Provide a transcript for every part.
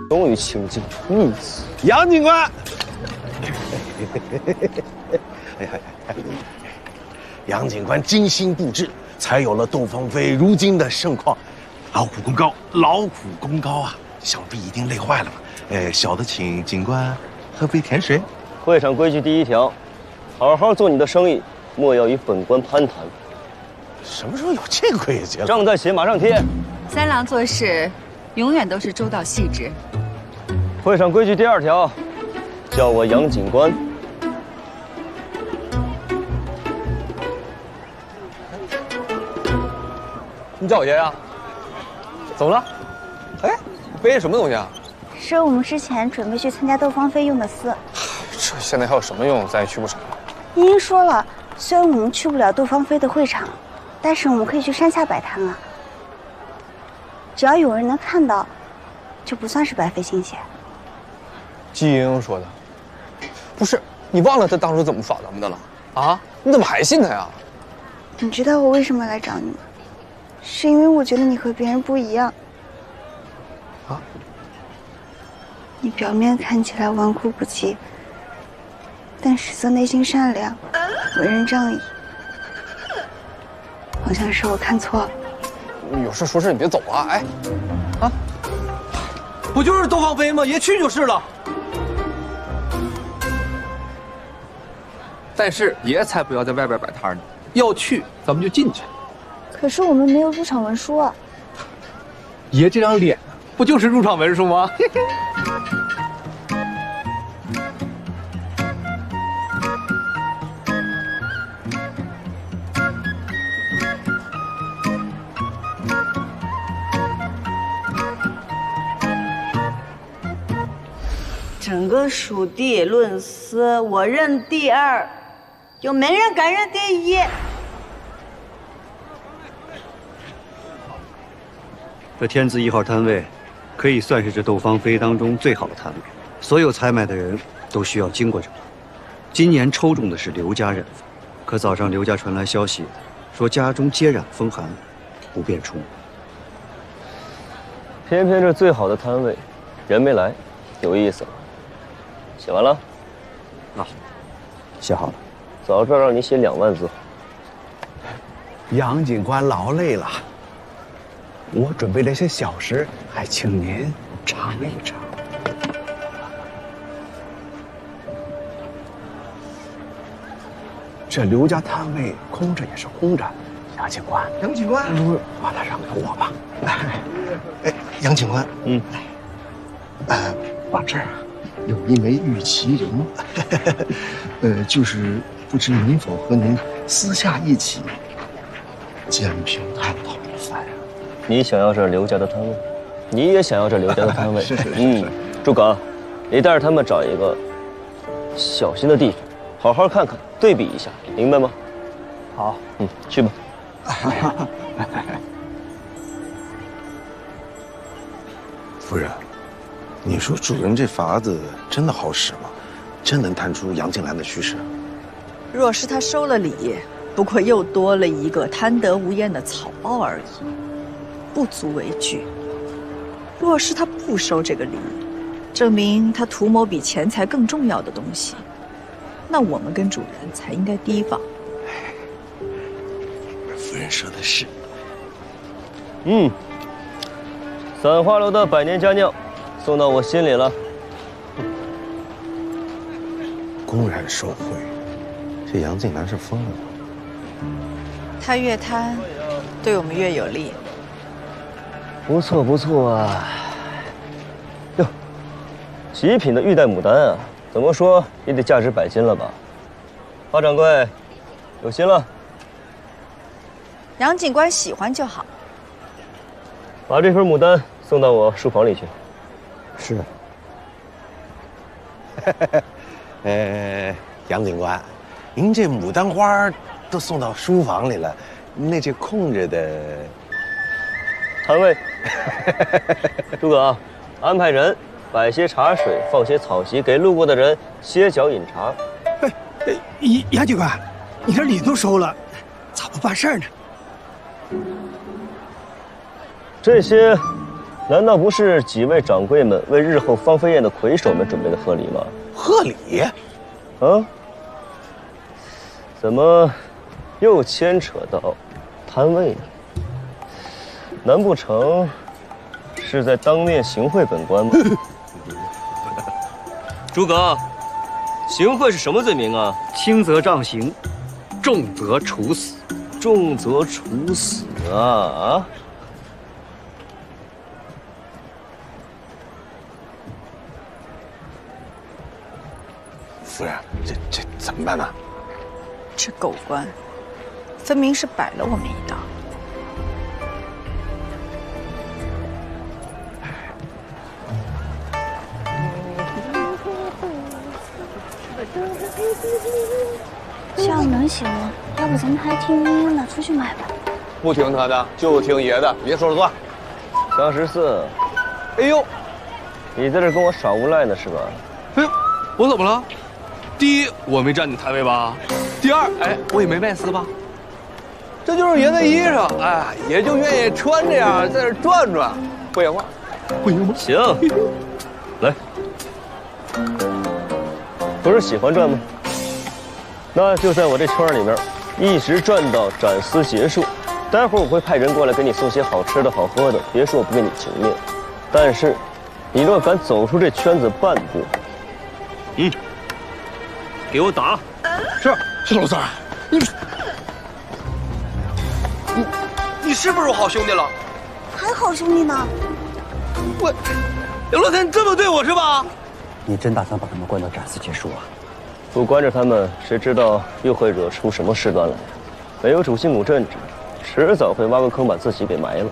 终于倾尽义气。杨警官，杨警官精心布置，才有了窦芳菲如今的盛况。劳苦功高，劳苦功高啊！想必一定累坏了吧？小的请警官喝杯甜水。会场规矩第1条，好好做你的生意，莫要与本官攀谈。什么时候有这个规矩？账在写，马上贴。三郎做事永远都是周到细致。会场规矩第2条，叫我杨警官。你叫我爷呀？怎么了？哎，背着什么东西啊？是我们之前准备去参加窦芳菲用的丝。这现在还有什么用？咱也去不成了。您说了，虽然我们去不了窦芳菲的会场，但是我们可以去山下摆摊啊。只要有人能看到，就不算是白费心血。季莹莹说的，不是你忘了她当初怎么耍咱们的了啊？你怎么还信她呀？你知道我为什么来找你吗？是因为我觉得你和别人不一样。啊？你表面看起来纨绔不羁，但实则内心善良，为人仗义。好像是我看错了。有事说事，你别走啊！哎，啊，不就是窦芳菲吗？爷去就是了。但是爷才不要在外边摆摊呢，要去咱们就进去。可是我们没有入场文书啊。爷这张脸不就是入场文书吗？整个蜀地论丝，我认第2，有没人敢认第1。这天字1号摊位，可以算是这窦芳菲当中最好的摊位。所有采买的人都需要经过这里。今年抽中的是刘家染坊，可早上刘家传来消息，说家中皆染风寒，不便出门。偏偏这最好的摊位，人没来，有意思了。写完了？啊，写好了。早知道让你写2万字。杨警官劳累了。我准备了些小食，还请您尝一尝。这刘家摊位空着也是空着，杨警官，把它让给我吧。哎，杨警官，把这儿有一枚玉麒麟，就是不知能否和您私下一起简评探讨一番啊？你想要这刘家的摊位，你也想要这刘家的摊位。是。诸葛，你带着他们找一个小心的地方，好好看看，对比一下，明白吗？好，去吧。夫人，你说主人这法子真的好使吗？真能探出杨静兰的虚实？若是他收了礼，不过又多了一个贪得无厌的草包而已，不足为惧。若是他不收这个礼，证明他图谋比钱财更重要的东西，那我们跟主人才应该提防。夫人说的是。散花楼的100年佳酿，送到我心里了。公然受贿，这杨静兰是疯了吗？他越贪，对我们越有利。不错不错啊。哟，极品的玉带牡丹啊，怎么说也得价值100斤了吧？花掌柜，有心了。杨警官喜欢就好。把这份牡丹送到我书房里去。是。杨警官，您这牡丹花都送到书房里了，那这空着的摊位，诸葛啊，安排人摆些茶水，放些草席，给路过的人歇脚饮茶。杨警官，你这礼都收了，咋不办事呢？这些难道不是几位掌柜们为日后芳菲宴的魁首们准备的贺礼吗？贺礼？啊？怎么又牵扯到摊位呢？难不成是在当面行贿本官吗？诸葛，行贿是什么罪名啊？轻则杖刑，重则处死。重则处死啊！夫人，这怎么办呢？这狗官，分明是摆了我们一道。下午能行吗？要不咱们还听莺莺的，出去买吧。不听他的，就听爷的，别说了算。张14，哎呦，你在这跟我耍无赖呢是吧？哎呦，我怎么了？第一，我没占你摊位吧？第二，哎，我也没卖丝吧？这就是爷的衣裳，哎，爷就愿意穿这样在这转转，不行吗？不行吗？行，来，不是喜欢转吗？那就在我这圈里面，一直转到斩丝结束。待会儿我会派人过来给你送些好吃的好喝的，别说我不给你情面。但是，你若敢走出这圈子半步，给我打！是老三，你是不是我好兄弟了？还好兄弟呢。我，老三，你这么对我是吧？你真打算把他们关到斩丝结束啊？不关着他们，谁知道又会惹出什么事端来呀？没有主心骨镇着，迟早会挖个坑把自己给埋了。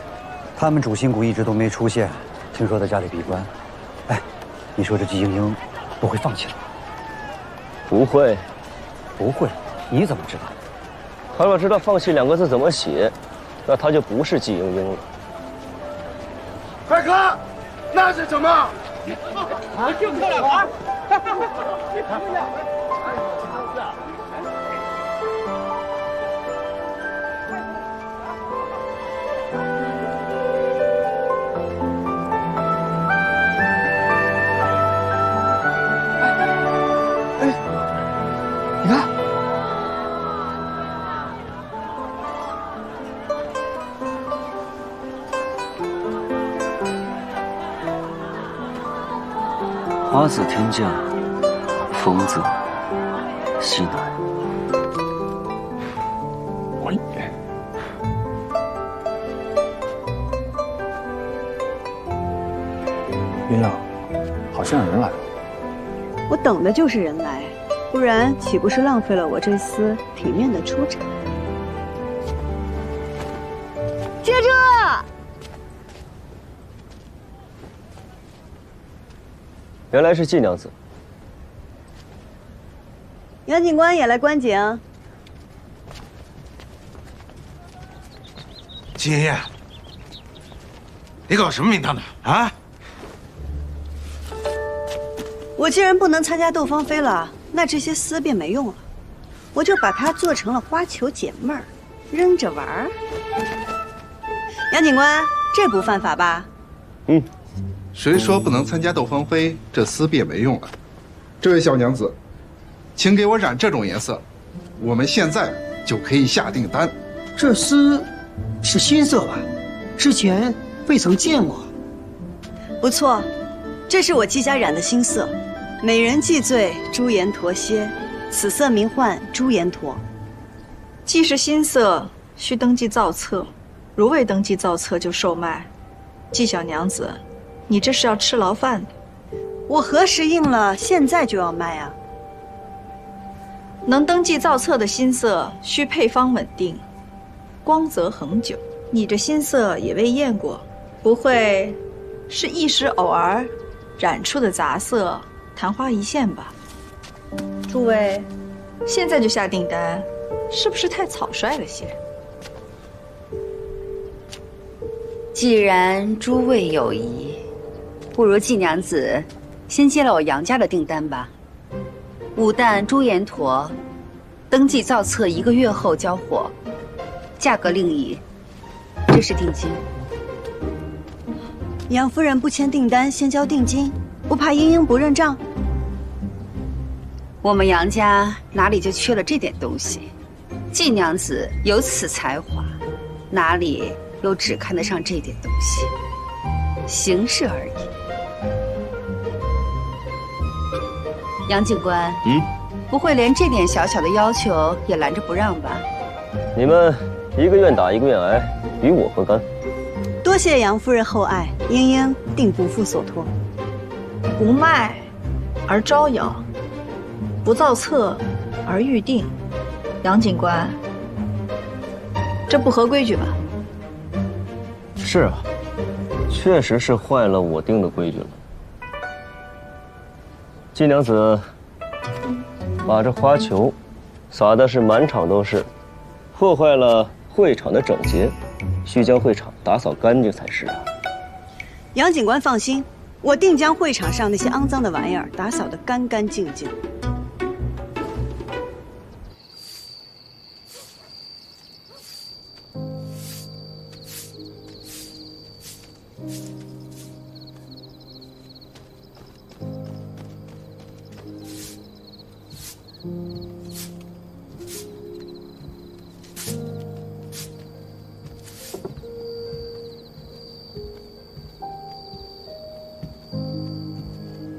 他们主心骨一直都没出现，听说在家里闭关。哎，你说这季莺莺不会放弃了吧？不会，不会？你怎么知道？他若知道放弃2个字怎么写，那他就不是季莺莺了。帅哥，那是什么？就漂亮玩。你看，花自天降，风自西南。喂，鸳鸯，好像有人来了。我等的就是人来，不然岂不是浪费了我这丝体面的出场？接住！原来是季娘子。杨警官也来观景。季爷爷，你搞什么名堂的啊？我既然不能参加斗芳菲了，那这些丝便没用了，我就把它做成了花球解闷儿，扔着玩儿。杨警官，这不犯法吧？谁说不能参加斗芳菲？这丝便没用了。这位小娘子，请给我染这种颜色，我们现在就可以下订单。这丝是新色吧？之前未曾见过。不错，这是我季家染的新色，美人既醉，朱颜驼歇，此色名唤朱颜驼。既是新色，需登记造册，如未登记造册就售卖。季小娘子，你这是要吃牢饭的。我何时应了，现在就要卖啊！能登记造册的新色，需配方稳定，光泽恒久。你这新色也未验过，不会是一时偶尔染出的杂色，昙花一现吧？诸位，现在就下订单，是不是太草率了些？既然诸位有疑，不如季娘子先接了我杨家的订单吧。武旦朱颜驼，登记造册1个月后交货，价格另议，这是定金。杨夫人不签订单，先交定金，不怕英英不认账？我们杨家哪里就缺了这点东西？季娘子有此才华，哪里又只看得上这点东西？形式而已。杨警官，不会连这点小小的要求也拦着不让吧？你们一个愿打一个愿挨，与我何干？多谢杨夫人厚爱，英英定不负所托。不卖而招摇，不造册而预定。杨警官，这不合规矩吧？是啊，确实是坏了我定的规矩了。季娘子把这花球撒的是满场都是，破坏了会场的整洁，需将会场打扫干净才是啊。杨警官放心，我定将会场上那些肮脏的玩意儿打扫得干干净净。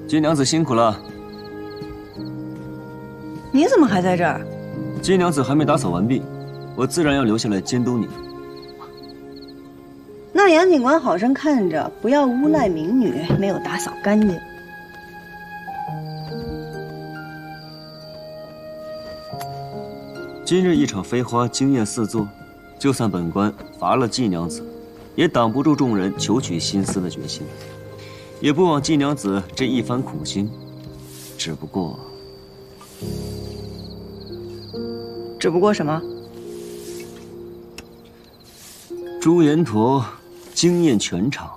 季娘子辛苦了。你怎么还在这儿？季娘子还没打扫完毕，我自然要留下来监督你。那杨警官好生看着，不要诬赖民女没有打扫干净。今日一场飞花惊艳四座，就算本官罚了季娘子，也挡不住众人求取心思的决心。也不枉季娘子这一番苦心，只不过什么？朱延陀惊艳全场，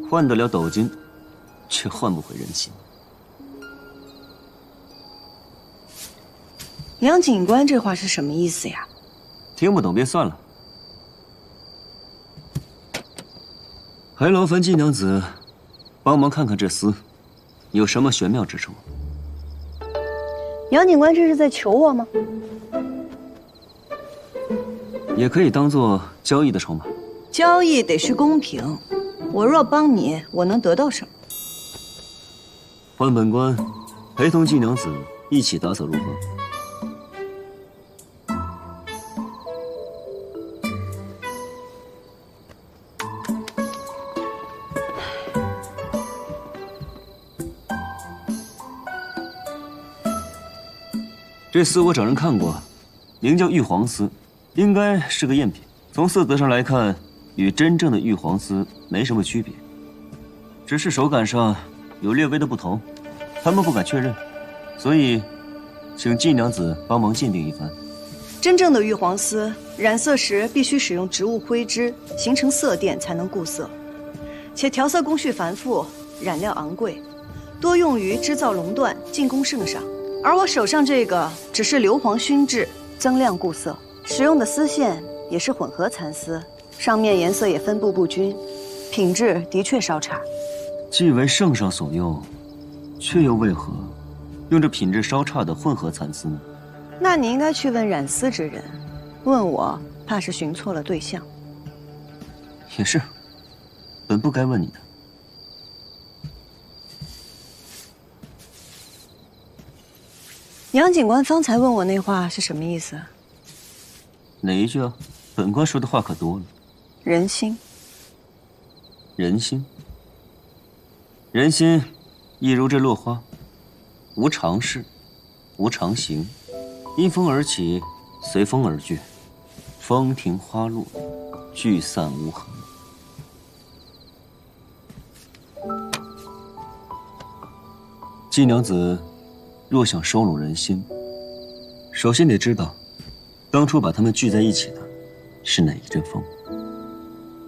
换得了斗金，却换不回人心。杨警官这话是什么意思呀？听不懂别算了，还劳烦季娘子帮忙看看这厮有什么玄妙之处。杨警官这是在求我吗？也可以当做交易的筹码。交易得是公平，我若帮你，我能得到什么？换本官陪同季娘子一起打扫如何？这丝我找人看过，名叫玉皇丝，应该是个赝品。从色泽上来看，与真正的玉皇丝没什么区别，只是手感上有略微的不同，他们不敢确认，所以请季娘子帮忙鉴定一番。真正的玉皇丝染色时必须使用植物灰脂形成色垫才能固色，且调色工序繁复，染料昂贵，多用于织造龙缎，进贡圣上。而我手上这个只是硫磺熏制，增亮固色，使用的丝线也是混合蚕丝，上面颜色也分布不均，品质的确稍差。既为圣上所用，却又为何用这品质稍差的混合蚕丝呢？那你应该去问染丝之人，问我怕是寻错了对象。也是，本不该问你的。杨警官方才问我那话是什么意思？哪一句啊？本官说的话可多了。人心。人心。人心，亦如这落花，无常势，无常形，因风而起，随风而去，风停花落，聚散无痕。季娘子若想收拢人心，首先得知道，当初把他们聚在一起的是哪一阵风。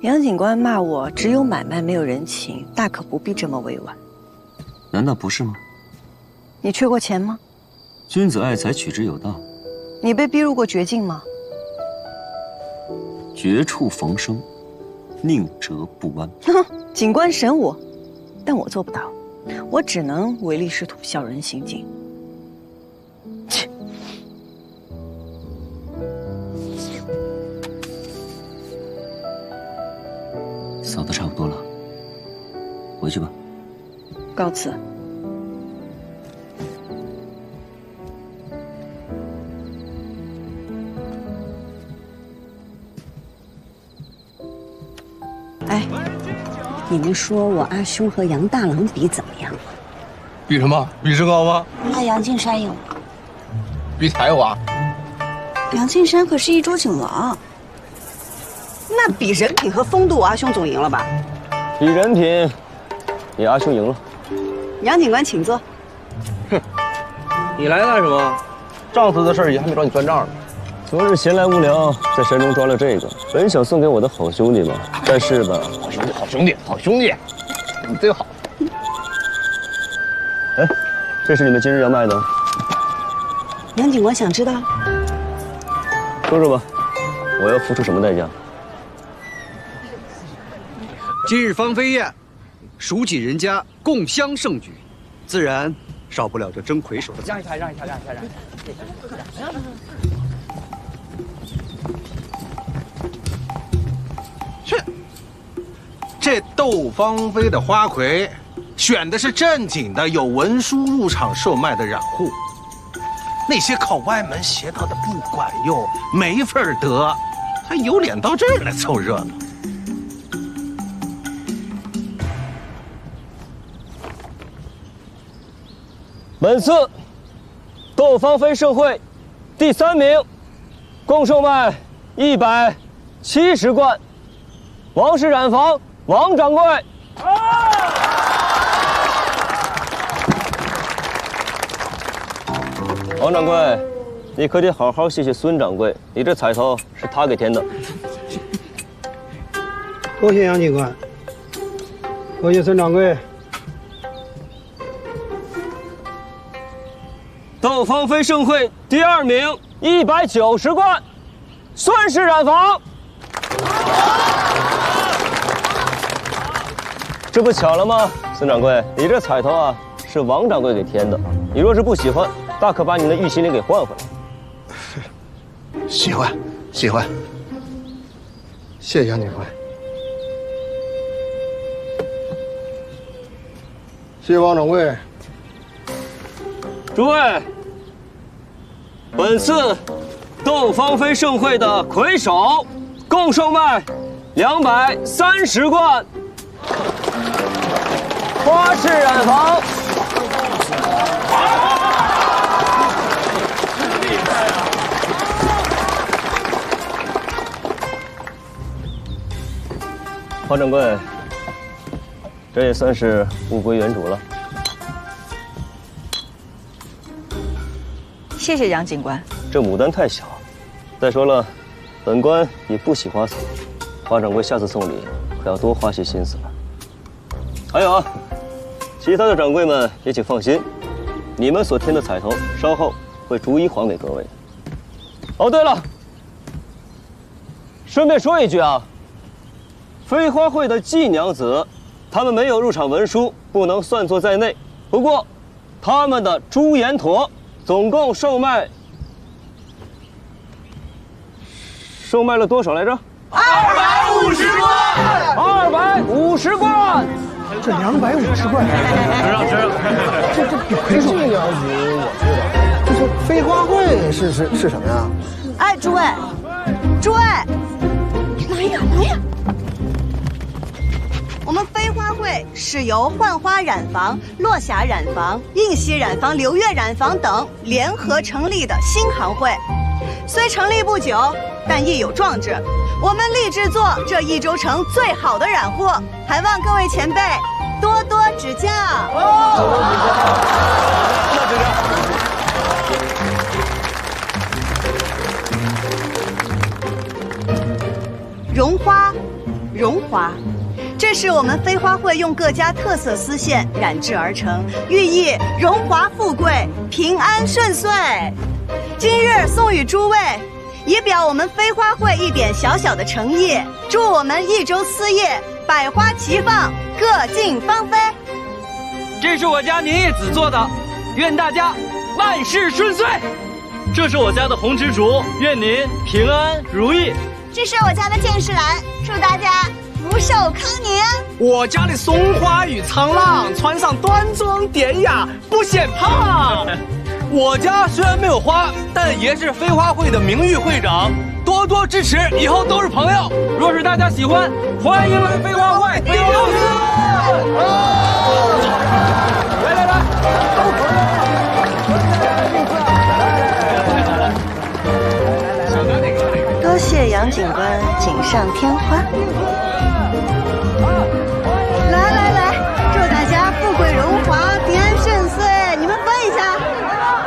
杨警官骂我只有买卖没有人情，大可不必这么委婉。难道不是吗？你缺过钱吗？君子爱财，取之有道。你被逼入过绝境吗？绝处逢生，宁折不弯。哼。警官审我，但我做不到，我只能唯利是图，小人行径。切！扫的差不多了，回去吧。告辞。哎，你们说我阿兄和杨大郎比怎么样？比什么？比身高吗？那杨敬山赢。比才华。杨敬山可是一州警王。那比人品和风度，阿兄总赢了吧？比人品，你阿兄赢了。杨警官，请坐。哼，你来干什么？上次的事也还没找你算账呢。昨日闲来无聊，在山中抓了这个，本想送给我的好兄弟们，但是吧，好兄弟，好兄弟，好兄弟，你最好。哎，这是你们今日要卖的。杨警官想知道？说说吧，我要付出什么代价？今日芳菲宴，蜀锦人家共襄盛举，自然少不了这争魁首的。让一下，让一下，让一下，让一下。去，这窦芳菲的花魁，选的是正经的有文书入场售卖的染户，那些靠歪门邪道的不管用，没份得，还有脸到这儿来凑热闹？本次窦芳菲盛会第3名，共售卖170贯。王氏染坊王掌柜。王掌柜，你可得好好谢谢孙掌柜，你这彩头是他给填的。多谢杨警官，多谢孙掌柜。窦芳菲盛会第2名190贯，孙氏染坊。这不巧了吗？孙掌柜，你这彩头啊是王掌柜给填的，你若是不喜欢，大可把你的玉麒麟给换回来。喜欢，喜欢。谢谢杨警官。谢谢王掌柜。诸位，本次窦芳菲盛会的魁首共售卖230贯。花式染坊。黄掌柜，这也算是物归原主了。谢谢杨警官。这牡丹太小，再说了，本官也不喜花草，花掌柜下次送礼可要多花些心思了。还有啊，其他的掌柜们也请放心，你们所添的彩头，稍后会逐一还给各位。哦，对了，顺便说一句啊，飞花会的季娘子，他们没有入场文书，不能算作在内。不过，他们的朱颜驼总共售卖了多少来着250贯。250贯。这250贯，这比魁首娘子我知道。这是飞花会是什么呀？哎，诸位，来呀！我们飞花会是由幻花染坊、落霞染坊、映溪染坊、流月染坊等联合成立的新行会。虽成立不久，但亦有壮志。我们立志做这益州城最好的染户，还望各位前辈多多指教。绒花，这是我们飞花会用各家特色丝线染制而成，寓意荣华富贵、平安顺遂。今日送与诸位，以表我们飞花会一点小小的诚意，祝我们益州丝业百花齐放，各尽芳菲。这是我家年夜子做的，愿大家万事顺遂。这是我家的红蜘蛛，愿您平安如意。这是我家的剑士兰，祝大家福寿康年。我家的松花与沧浪，穿上端庄典雅，不显胖。我家虽然没有花，但爷是飞花会的名誉会长，多多支持，以后都是朋友。若是大家喜欢，欢迎来飞花会。飞花会，来，多谢杨警官锦上添花。来，祝大家富贵荣华，平安顺遂。你们分一下。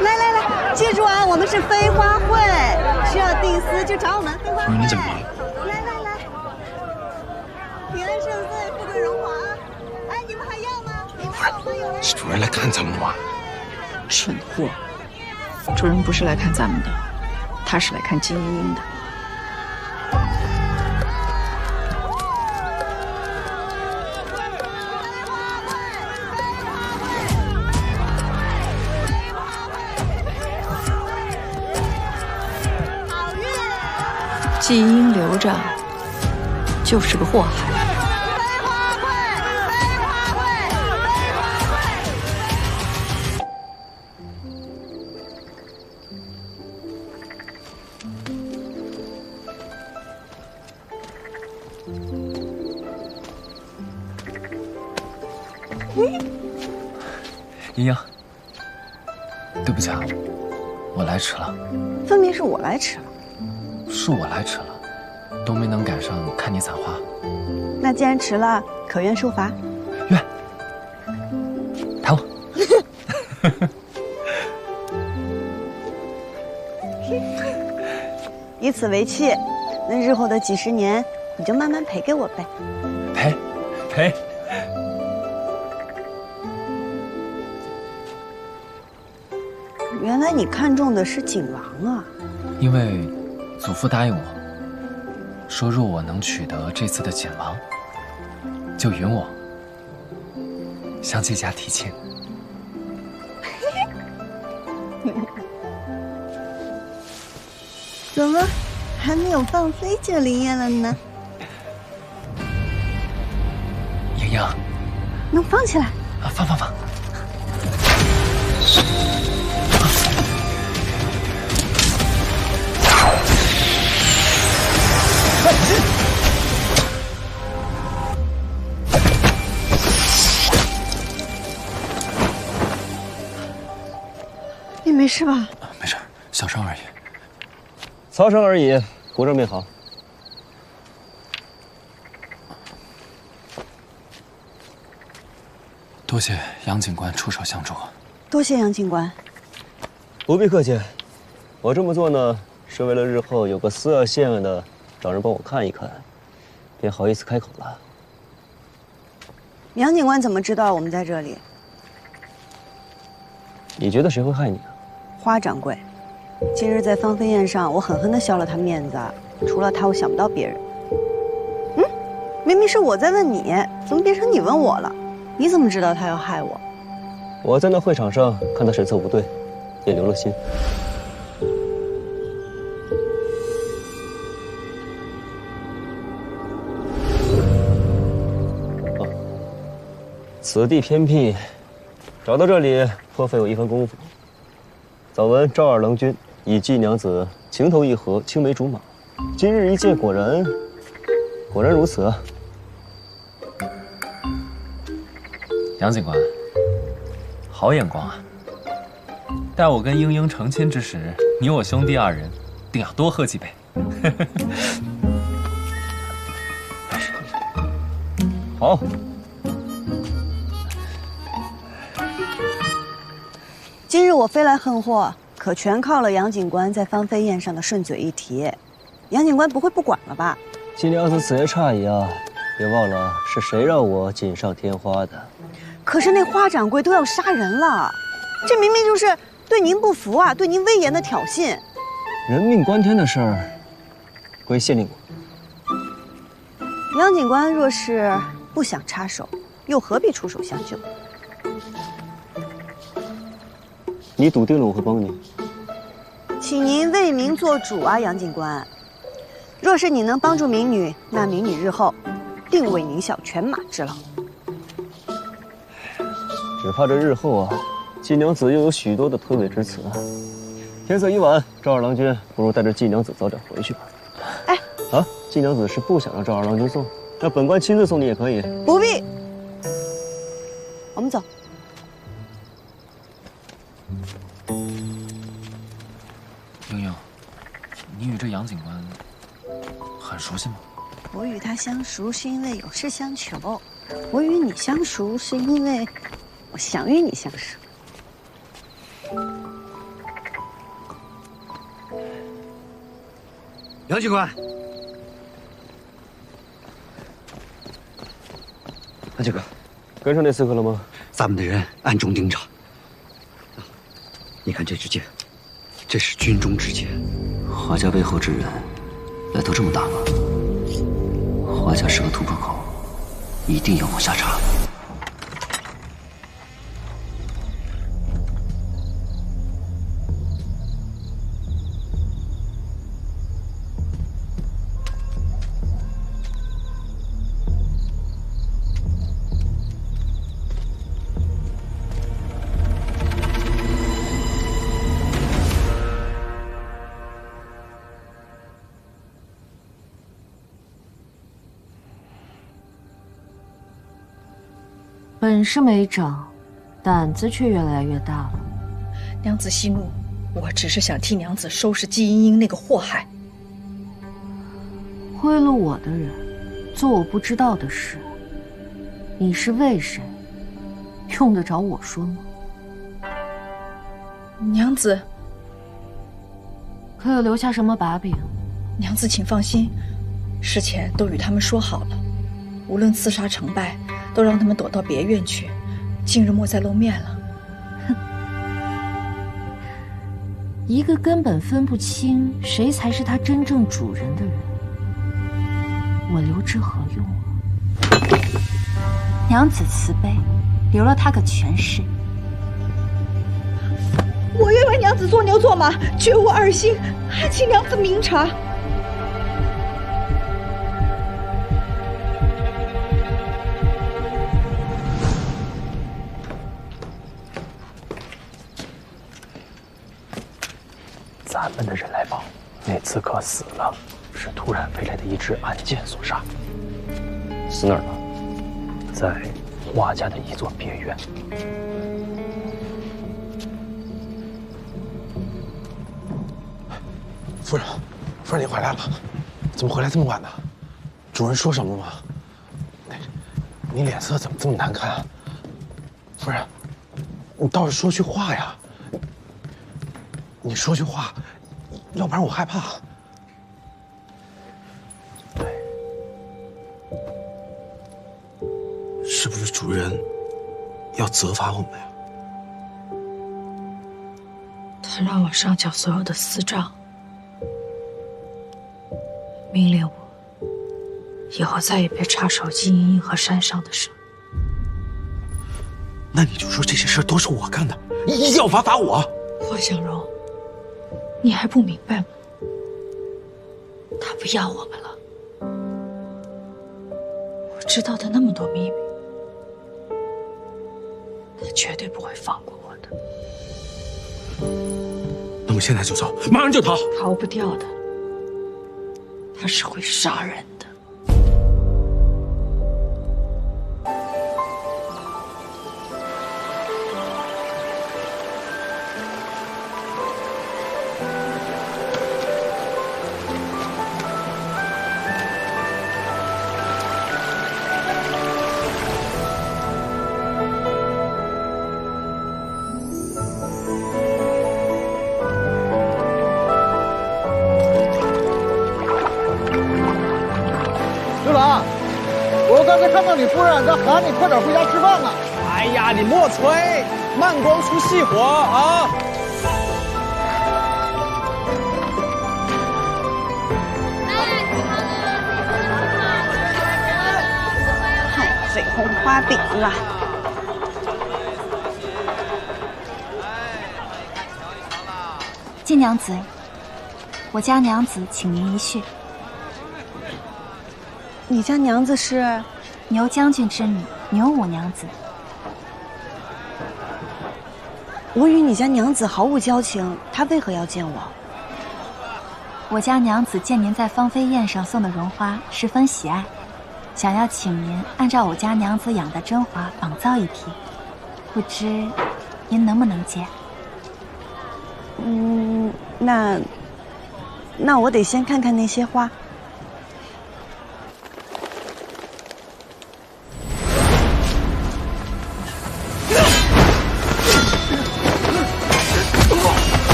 来，记住啊，我们是飞花会，需要订丝就找我们飞花会。你怎么了？来，平安顺遂，富贵荣华。哎，你们还要吗？你们有吗？是主人来看咱们吗？蠢货！主人不是来看咱们的，他是来看金英英的。季英留着就是个祸害。莹莹，对不起啊，我来迟了。分明是我来迟了。是我来迟了，都没能赶上看你采花。那既然迟了，可愿受罚？愿。抬我。以此为契，那日后的几十年，你就慢慢赔给我呗。赔。原来你看中的是景王啊！因为祖父答应我，说若我能取得这次的锦王，就允我向这家提亲。怎么还没有放飞就灵验了呢？莹莹，能放起来？啊，放。你没事吧？没事，小伤而已。曹生而已，胡正病好。多谢杨警官出手相助。多谢杨警官。不必客气，我这么做呢，是为了日后有个丝线的找人帮我看一看，便好意思开口了。杨警官怎么知道我们在这里？你觉得谁会害你啊？花掌柜，今日在芳菲宴上，我狠狠地削了他面子，除了他，我想不到别人。明明是我在问你，怎么变成你问我了？你怎么知道他要害我？我在那会场上看他神色不对，也留了心。此地偏僻，找到这里颇费我一番功夫。早闻赵二郎君以季娘子情投意合，青梅竹马，今日一见，果然如此啊！杨警官，好眼光啊！待我跟英英成亲之时，你我兄弟二人定要多喝几杯。好。今日我飞来横祸，可全靠了杨警官在芳菲宴上的顺嘴一提。杨警官不会不管了吧？季娘子此言差矣啊！别忘了是谁让我锦上添花的。可是那花掌柜都要杀人了，这明明就是对您不服啊，对您威严的挑衅。人命关天的事儿，归县令管。杨警官若是不想插手，又何必出手相救？你笃定了我会帮你？请您为民做主啊，杨警官。若是你能帮助民女，那民女日后定为您效犬马之劳。只怕这日后啊，季娘子又有许多的推诿之词啊。天色已晚，赵二郎君不如带着季娘子早点回去吧。哎，啊，季娘子是不想让赵二郎君送，让本官亲自送你也可以。不必，我们走。英英，你与这杨警官很熟悉吗？我与他相熟是因为有事相求，我与你相熟是因为我想与你相熟。杨警官，杨警官，跟上那刺客了吗？咱们的人暗中盯着。你看这支箭，这是军中之箭。华家背后之人来头这么大吗？华家是个突破口，一定要往下查。本事没长，胆子却越来越大了。娘子息怒，我只是想替娘子收拾季英英那个祸害。贿赂我的人，做我不知道的事，你是为谁？用得着我说吗？娘子，可有留下什么把柄？娘子请放心，事前都与他们说好了，无论刺杀成败，都让他们躲到别院去，今日莫再露面了。哼，一个根本分不清谁才是他真正主人的人，我留之何用啊？娘子慈悲，留了他个全尸。我愿为娘子做牛做马，绝无二心，还请娘子明察。咱们的人来报，那刺客死了，是突然飞来的一支暗箭所杀。死哪儿了？在华家的一座别院。夫人，夫人，你回来了，怎么回来这么晚呢？主人说什么吗？你脸色怎么这么难看啊？夫人，你倒是说句话呀！你说句话，要不然我害怕。是不是主人要责罚我们呀？他让我上缴所有的私账，命令我以后再也别插手季英英和山上的事。那你就说这些事都是我干的，一定要罚我。霍小荣，你还不明白吗？他不要我们了。我知道的那么多秘密，他绝对不会放过我的。那么现在就走，马上就逃。逃不掉的，他是会杀人的。看到你夫人在喊你快点回家吃饭呢。哎呀，你莫催，慢光出细活啊！红花饼了。晋娘子，我家娘子请您一叙。你家娘子是牛将军之女，牛五娘子。我与你家娘子毫无交情，她为何要见我？我家娘子见您在芳菲宴上送的绒花十分喜爱，想要请您按照我家娘子养的真花仿造一批，不知您能不能接？那我得先看看那些花。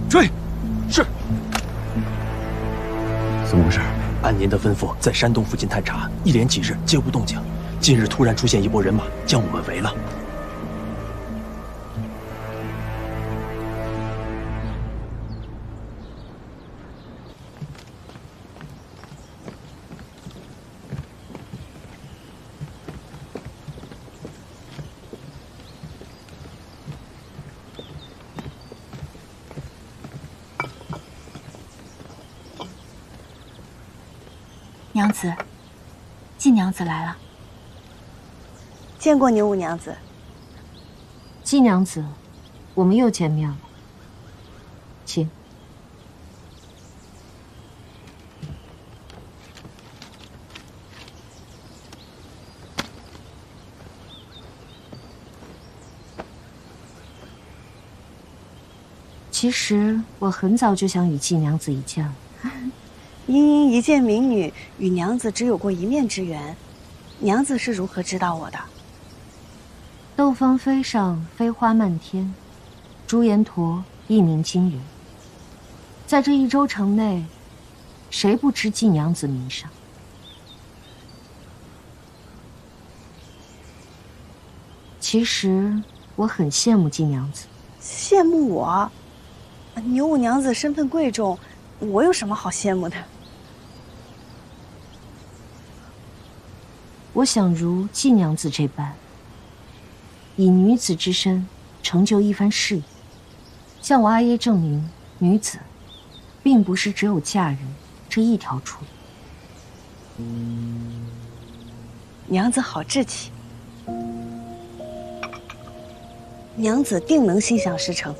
追！是。怎么回事？按您的吩咐，在山洞附近探查，一连几日皆无动静。近日突然出现一拨人马，将我们围了。娘子，晋娘子来了。见过牛五娘子。晋娘子，我们又见面了，请。其实我很早就想与晋娘子一见了。殷殷一介民女，与娘子只有过一面之缘，娘子是如何知道我的？斗芳菲上飞花漫天，朱颜驼一鸣惊人。在这一州城内，谁不知晋娘子名声？其实我很羡慕晋娘子。羡慕我？牛五娘子身份贵重，我有什么好羡慕的？我想如晋娘子这般，以女子之身成就一番事业，向我阿耶证明，女子并不是只有嫁人这一条出路。娘子好志气，娘子定能心想事成。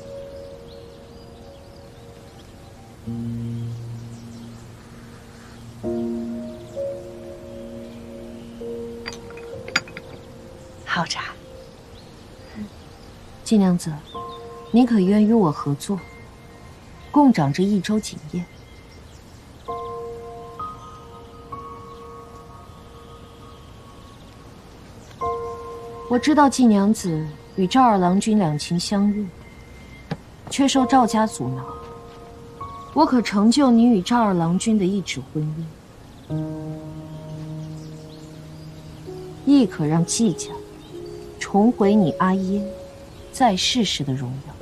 好茶。晋娘子，你可愿与我合作，共掌这一州锦业？我知道晋娘子与赵二郎君两情相悦，却受赵家阻挠。我可成就你与赵二郎君的一纸婚姻，亦可让季家重回你阿耶在世时的荣耀。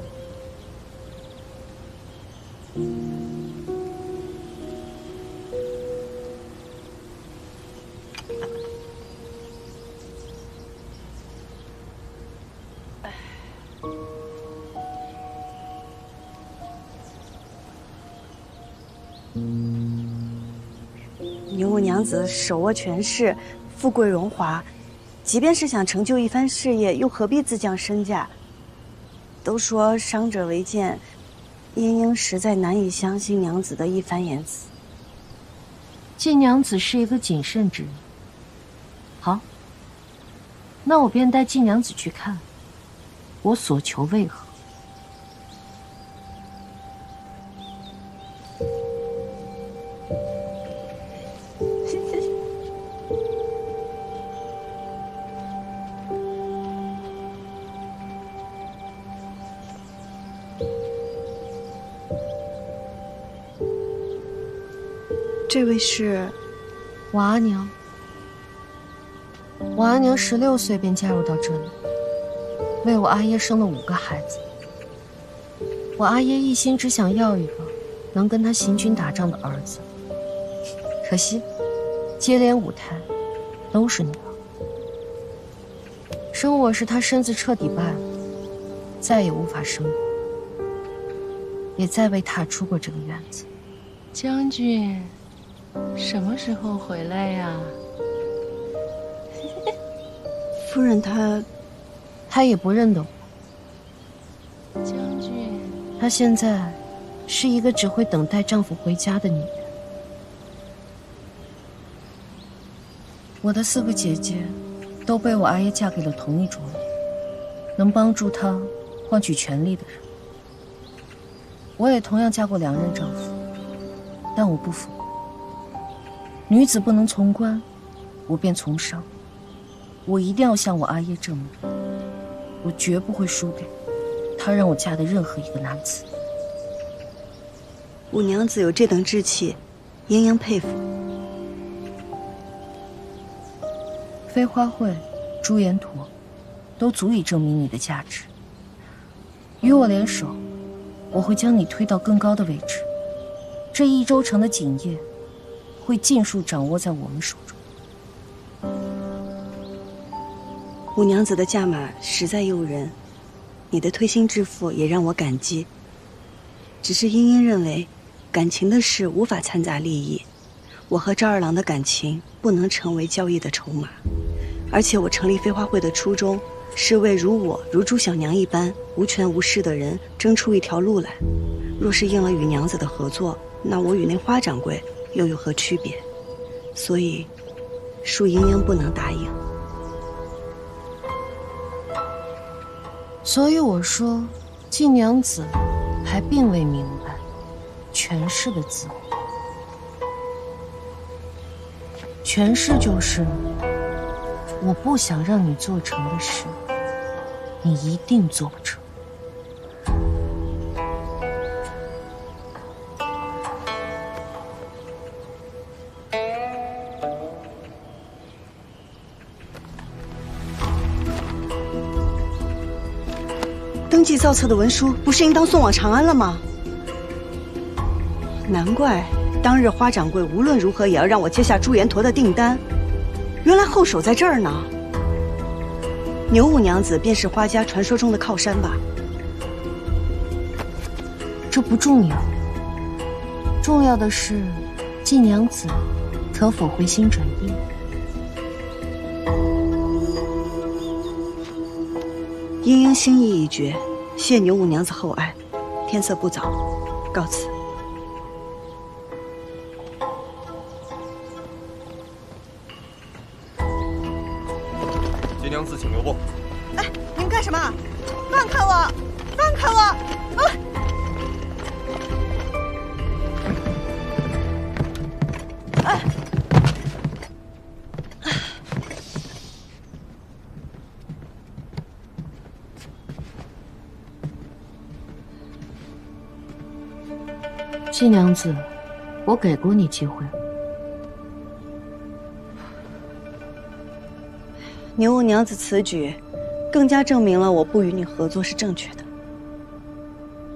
牛五娘子手握权势，富贵荣华，即便是想成就一番事业，又何必自降身价？都说伤者为鉴，殷殷实在难以相信娘子的一番言辞。晋娘子是一个谨慎之人。好，那我便带季娘子去看，我所求为何？这位是我阿娘。我阿娘16岁便嫁入到这里，为我阿爷生了5个孩子。我阿爷一心只想要一个能跟他行军打仗的儿子，可惜接连5胎都是女儿。生我时他身子彻底败了，再也无法生我，也再未踏出过这个院子。将军，什么时候回来呀？夫人她也不认得我。将军，她现在是一个只会等待丈夫回家的女人。我的4个姐姐都被我阿爷嫁给了同一种人，能帮助她换取权力的人。我也同样嫁过2任丈夫，但我不服。女子不能从官，我便从商。我一定要向我阿爷证明，我绝不会输给他让我嫁的任何一个男子。五娘子有这等志气，盈盈佩服。飞花会、朱颜驼，都足以证明你的价值。与我联手，我会将你推到更高的位置。这1州城的锦业，会尽数掌握在我们手中。五娘子的价码实在诱人，你的推心置腹也让我感激。只是茵茵认为，感情的事无法掺杂利益，我和赵二郎的感情不能成为交易的筹码。而且我成立飞花会的初衷，是为如朱小娘一般无权无势的人争出一条路来。若是应了与娘子的合作，那我与那花掌柜又有何区别？所以，恕盈盈不能答应。所以我说，季娘子还并未明白权势的滋味。权势就是我不想让你做成的事，你一定做不成。登记造册的文书不是应当送往长安了吗？难怪当日花掌柜无论如何也要让我接下朱颜驼的订单，原来后手在这儿呢。牛五娘子便是花家传说中的靠山吧？这不重要，重要的是季娘子可否回心转意。茵茵心意已决，谢牛五娘子厚爱。天色不早，告辞。季娘子，请留步。哎，你们干什么？放开我！放开我！啊！哎！季娘子，我给过你机会。牛五娘子此举，更加证明了我不与你合作是正确的。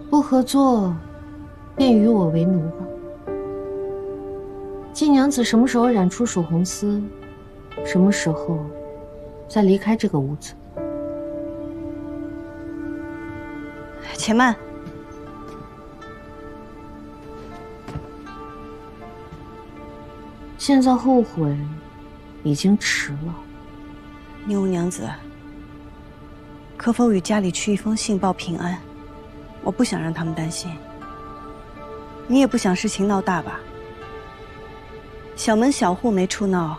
不合作，便与我为奴吧。季娘子什么时候染出曙红丝，什么时候再离开这个屋子。且慢。现在后悔，已经迟了。牛五娘子，可否与家里去一封信报平安？我不想让他们担心。你也不想事情闹大吧？小门小户没处闹，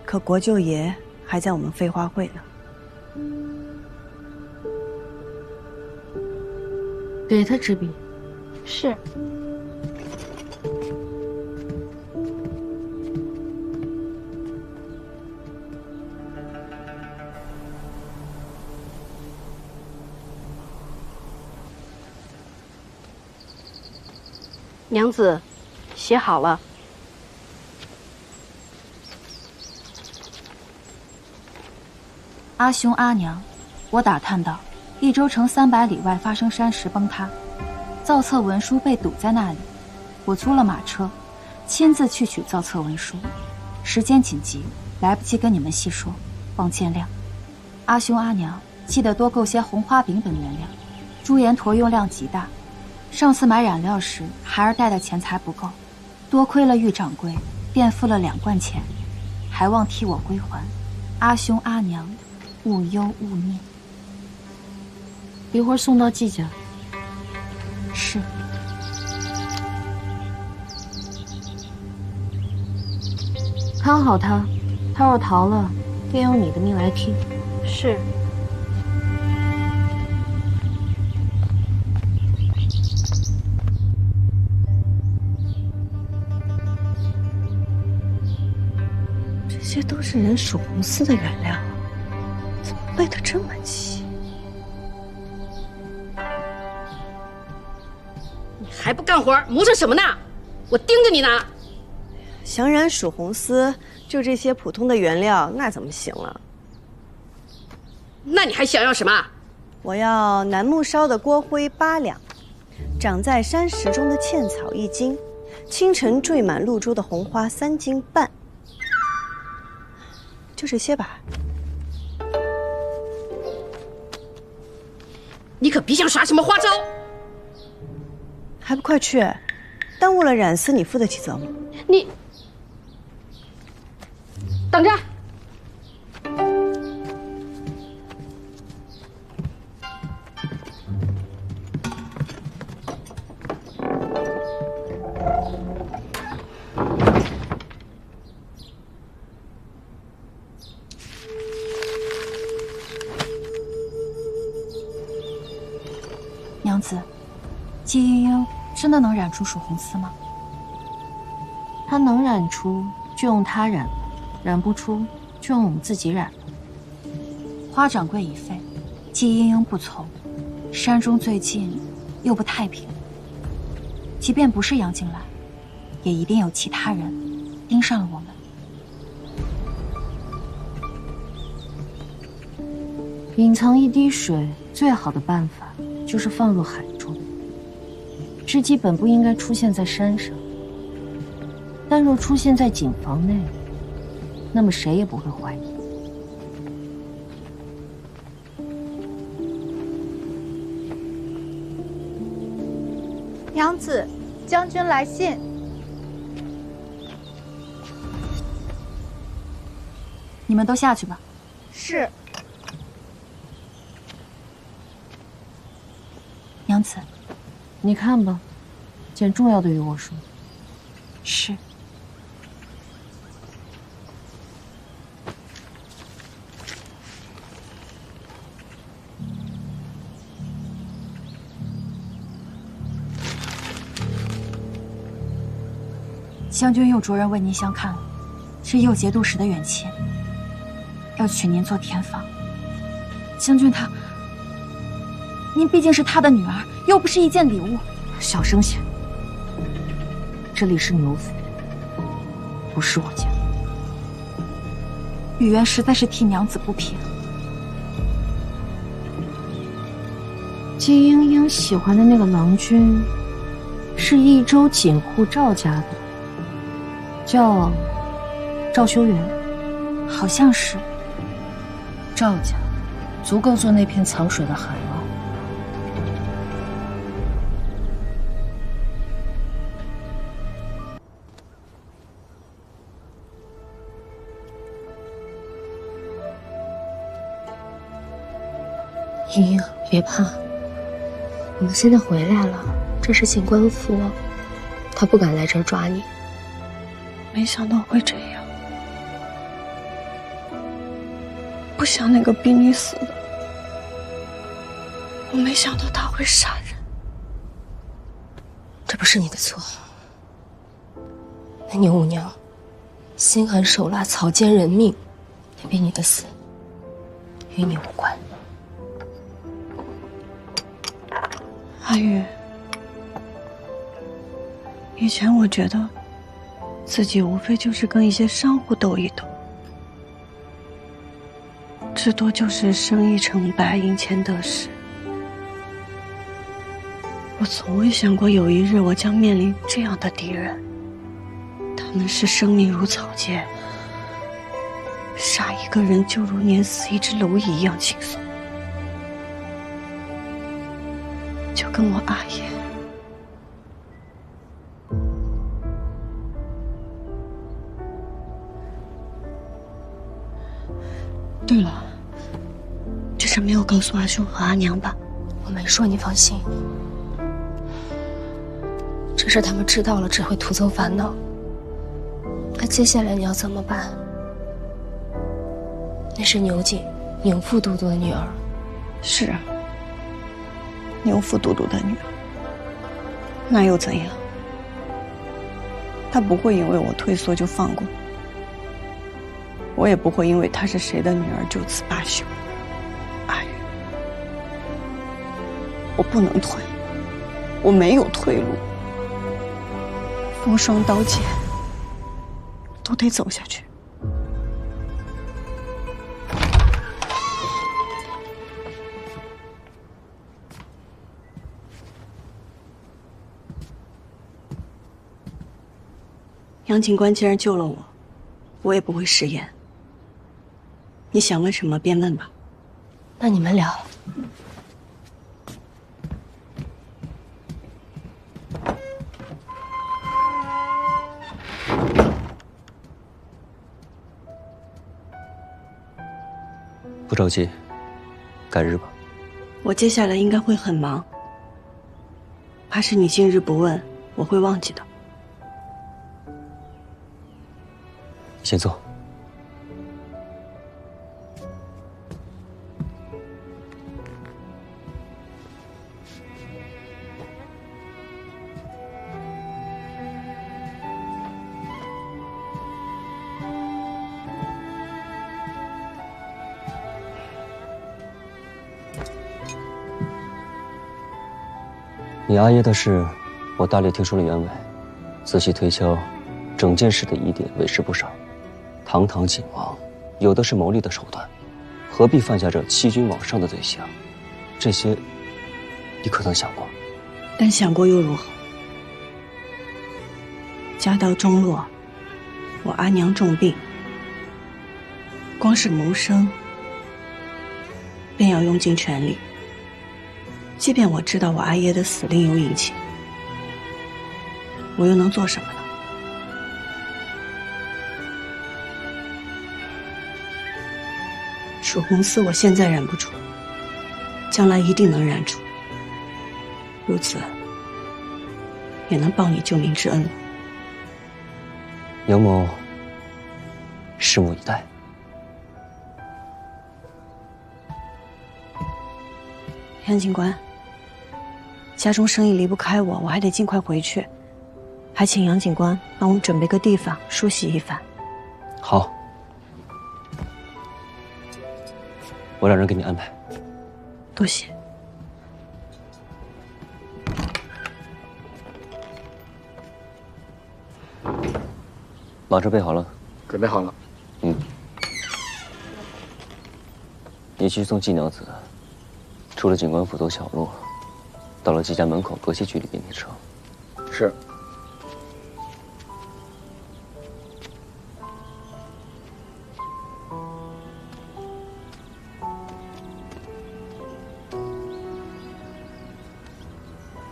可国舅爷还在我们飞花会呢。给他支笔。是。娘子，写好了。阿兄阿娘，我打探到，益州城300里外发生山石崩塌，造册文书被堵在那里。我租了马车，亲自去取造册文书。时间紧急，来不及跟你们细说，望见谅。阿兄阿娘，记得多购些红花饼等原料。朱颜驼用量极大，上次买染料时，孩儿带的钱财不够，多亏了玉掌柜，便付了2贯钱，还望替我归还。阿兄阿娘，勿忧勿念。一会儿送到季家。是。看好他，他若逃了，便用你的命来替。是。这些都是人属红丝的原料，怎么备得这么齐？你还不干活，磨蹭什么呢？我盯着你呢。想染属红丝，就这些普通的原料，那怎么行了？那你还想要什么？我要楠木烧的锅灰8两，长在山石中的茜草1斤，清晨缀满露珠的红花3斤半。就这些吧。你可别想耍什么花招！还不快去！耽误了染丝，你负得起责吗？你等着！娘子，季莺莺真的能染出属红丝吗？她能染出就用她染，染不出就用我们自己染。花掌柜已废，季莺莺不从，山中最近又不太平。即便不是杨静来，也一定有其他人盯上了我们。隐藏一滴水，最好的办法就是放入海中。织机本不应该出现在山上，但若出现在井房内，那么谁也不会怀疑。娘子，将军来信。你们都下去吧。是。娘子，你看吧，件重要的与我说。是。将军又着人为您相看了，是右节度使的远亲，要娶您做田房。将军他，您毕竟是他的女儿，又不是一件礼物。小声些，这里是牛府，不是我家。雨渊实在是替娘子不平。季莺莺喜欢的那个郎君，是益州锦户赵家的，叫赵修缘，好像是。赵家足够做那片藏水的海捞。莺莺，别怕，我们现在回来了，这是警官府，他不敢来这儿抓你。没想到会这样，不想那个逼你死的，我没想到他会杀人。这不是你的错。那牛五娘心狠手辣，草菅人命，那逼你的死与你无关。阿玉，以前我觉得自己无非就是跟一些商户斗一斗，至多就是生意成败，赢钱得失。我从未想过有一日我将面临这样的敌人，他们是生命如草芥，杀一个人就如碾死一只蝼蚁一样轻松。就跟我阿爷，对了，这事没有告诉阿兄和阿娘吧？我没说，你放心。这事他们知道了，只会徒增烦恼。那接下来你要怎么办？那是牛景，宁父都督的女儿。是啊，牛父都督的女儿，那又怎样？他不会因为我退缩就放过我，也不会因为她是谁的女儿就此罢休。阿玉，我不能退，我没有退路。风霜刀剑都得走下去。杨警官既然救了我，我也不会食言。你想问什么便问吧。那你们聊。不着急，改日吧。我接下来应该会很忙，怕是你今日不问，我会忘记的。先坐。你阿爷的事，我大力听说了原委，仔细推敲，整件事的疑点为时不少。堂堂景王，有的是谋利的手段，何必犯下这欺君罔上的罪行？这些，你可曾想过？但想过又如何？家道中落，我阿娘重病，光是谋生，便要用尽全力。即便我知道我阿爷的死另有隐情，我又能做什么呢？蜀红丝我现在染不住，将来一定能染住。如此，也能报你救命之恩了。杨某，拭目以待。杨警官，家中生意离不开我，我还得尽快回去，还请杨警官帮我准备个地方梳洗一番。好，我让人给你安排。多谢。马车备好了，准备好了。你去送季娘子，出了警官府走小路，到了季家门口隔些距离便停车。是。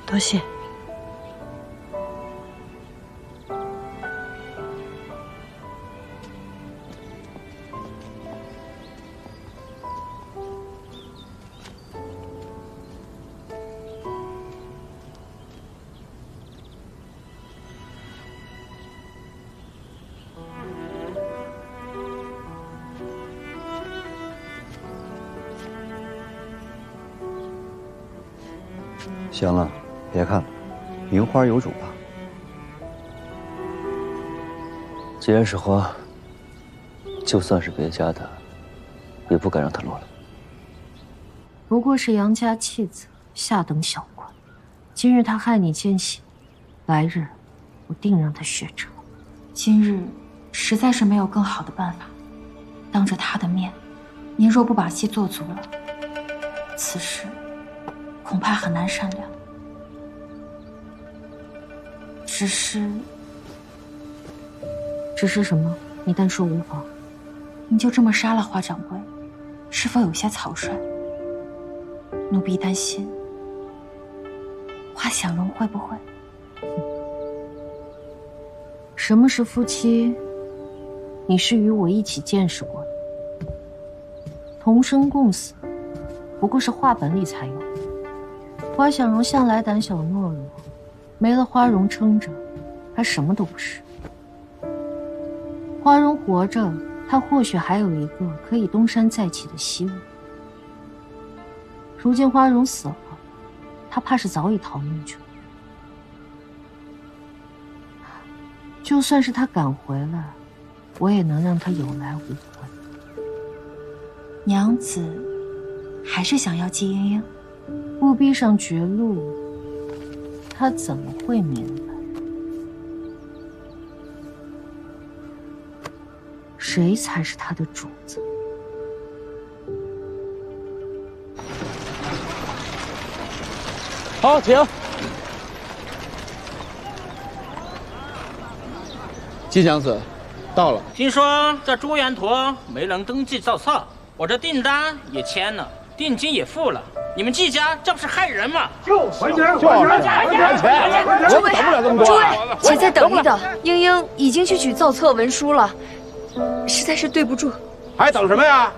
多谢。行了，别看了，名花有主吧。既然是花，就算是别家的，也不敢让它落了。不过是杨家弃子，下等小官。今日他害你奸细，来日我定让他血偿。今日实在是没有更好的办法，当着他的面，您若不把戏做足了，此事恐怕很难善了。只是什么？你但说无妨。你就这么杀了花掌柜，是否有些草率？奴婢担心花想容会不会？什么是夫妻？你是与我一起见识过的。同生共死，不过是话本里才有。花想容向来胆小懦弱，没了花荣撑着，还什么都不是。花荣活着，他或许还有一个可以东山再起的希望。如今花荣死了，他怕是早已逃命去了。就算是他赶回来，我也能让他有来无回。娘子还是想要季莺莺，不逼上绝路，他怎么会明白？谁才是他的主子？好，请。季娘子，到了。听说这朱元陀没能登记造册，我这订单也签了，定金也付了。你们季家这不是害人吗？还钱！还钱！我们等不了这么多。诸位，且再等一等，莺莺已经去取造册文书了，实在是对不住。还等什么呀？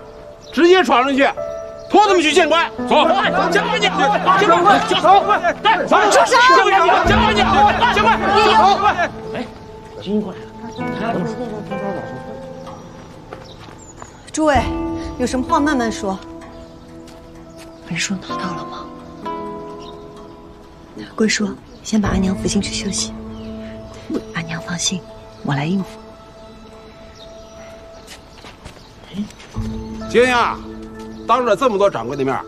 直接闯上去，拖他们去见官。走，见官去！见官！走！住手！见官去！见官！莺莺，哎，金过来了。诸位，有什么话慢慢说。文书拿到了吗？贵叔，先把阿娘扶进去休息。阿娘放心，我来应付。金英啊，当着这么多掌柜的面，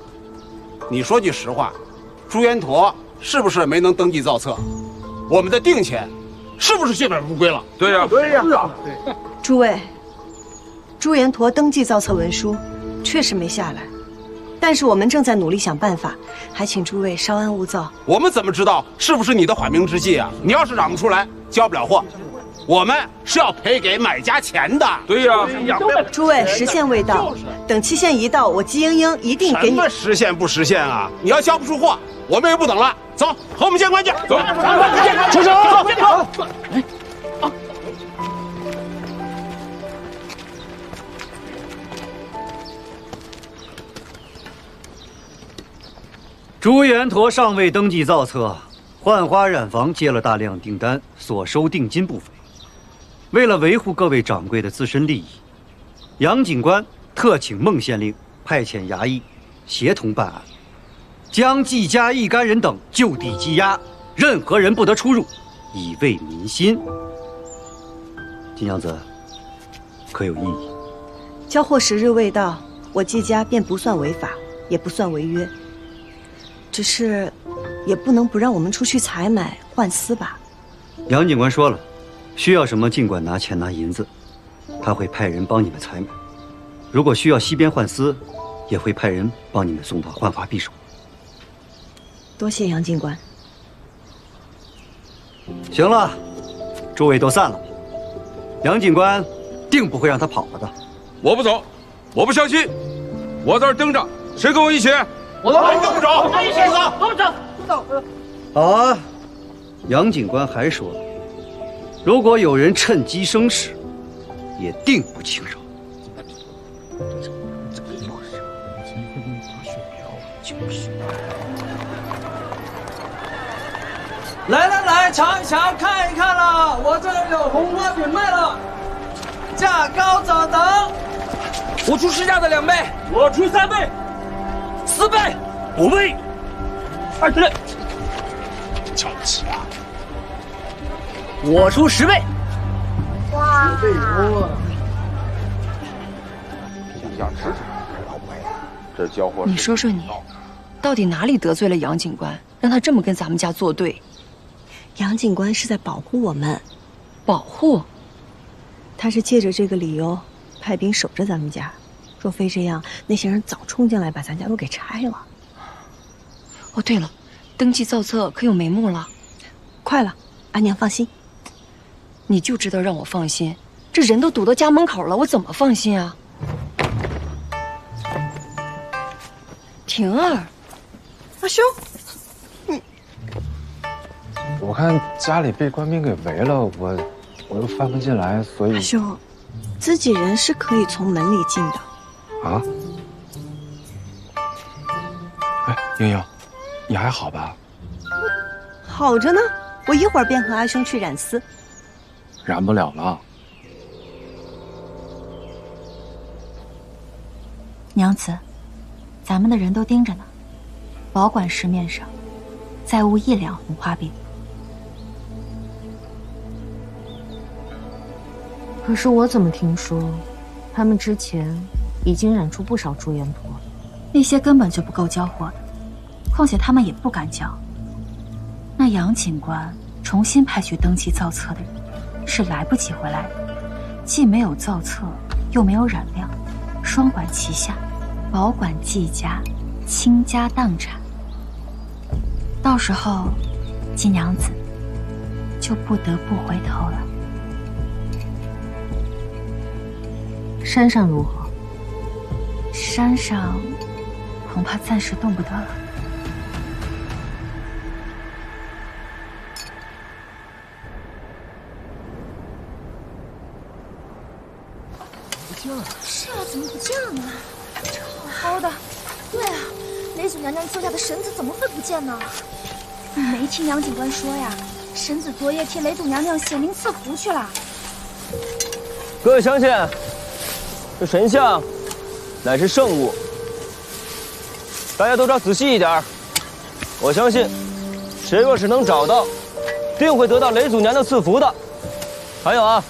你说句实话，朱元陀是不是没能登记造册？我们的定钱是不是血本无归了？对呀，对呀，诸位，朱元陀登记造册文书确实没下来，但是我们正在努力想办法，还请诸位稍安勿躁。我们怎么知道是不是你的缓兵之计啊？你要是嚷不出来，交不了货，我们是要赔给买家钱的。对呀，诸位，时限未到，等期限一到，我季莺莺一定给你。什么时限不时限啊？你要交不出货，我们也不等了，走，和我们见官去。走，出手！朱元陀尚未登记造册，浣花染坊接了大量订单，所收定金不菲。为了维护各位掌柜的自身利益，杨警官特请孟县令派遣衙役协同办案，将季家一干人等就地羁押，任何人不得出入，以慰民心。金娘子，可有异议？交货时日未到，我季家便不算违法，也不算违约。只是，也不能不让我们出去采买换丝吧。杨警官说了，需要什么尽管拿钱拿银子，他会派人帮你们采买。如果需要西边换丝，也会派人帮你们送到浣花匕首。多谢杨警官。行了，诸位都散了吧。杨警官定不会让他跑了的。我不走，我不相信，我在这儿盯着，谁跟我一起？我都跟不走，一起走，不走，不走。好啊，杨警官还说了，如果有人趁机生事，也定不轻饶。来，尝一尝，看一看了，我这里有红花饼卖了，价高者得。我出市价的2倍，我出3倍、4倍、5倍。20倍，着急啊！我出10倍。哇！10倍多。互相支持，这交货。你说说你，到底哪里得罪了杨警官，让他这么跟咱们家作对？杨警官是在保护我们，保护。他是借着这个理由派兵守着咱们家，若非这样，那些人早冲进来把咱家都给拆了。哦，对了，登记造册可有眉目了？快了，阿娘放心。你就知道让我放心，这人都堵到家门口了，我怎么放心啊？婷儿，阿兄，我看家里被官兵给围了，我又翻不进来，所以。阿兄，自己人是可以从门里进的。啊？哎，莹莹，你还好吧？好着呢，我一会儿便和阿兄去染丝。染不了了。娘子，咱们的人都盯着呢，保管石面上再无1两红花饼。可是我怎么听说，他们之前已经染出不少朱颜陀，那些根本就不够交货的，况且他们也不敢交。那杨警官重新派去登记造册的人，是来不及回来的，既没有造册，又没有染料，双管齐下，保管季家，倾家荡产。到时候，季娘子就不得不回头了。山上如何？山上恐怕暂时动不得了。是啊，怎么不见了呢？这好好的。对啊，雷祖娘娘做下的绳子怎么会不见呢？你没听杨警官说呀？绳子昨夜替雷祖娘娘显灵赐福去了。各位乡亲，这神像乃是圣物，大家都找仔细一点。我相信，谁若是能找到，定会得到雷祖娘娘赐福的。还有啊，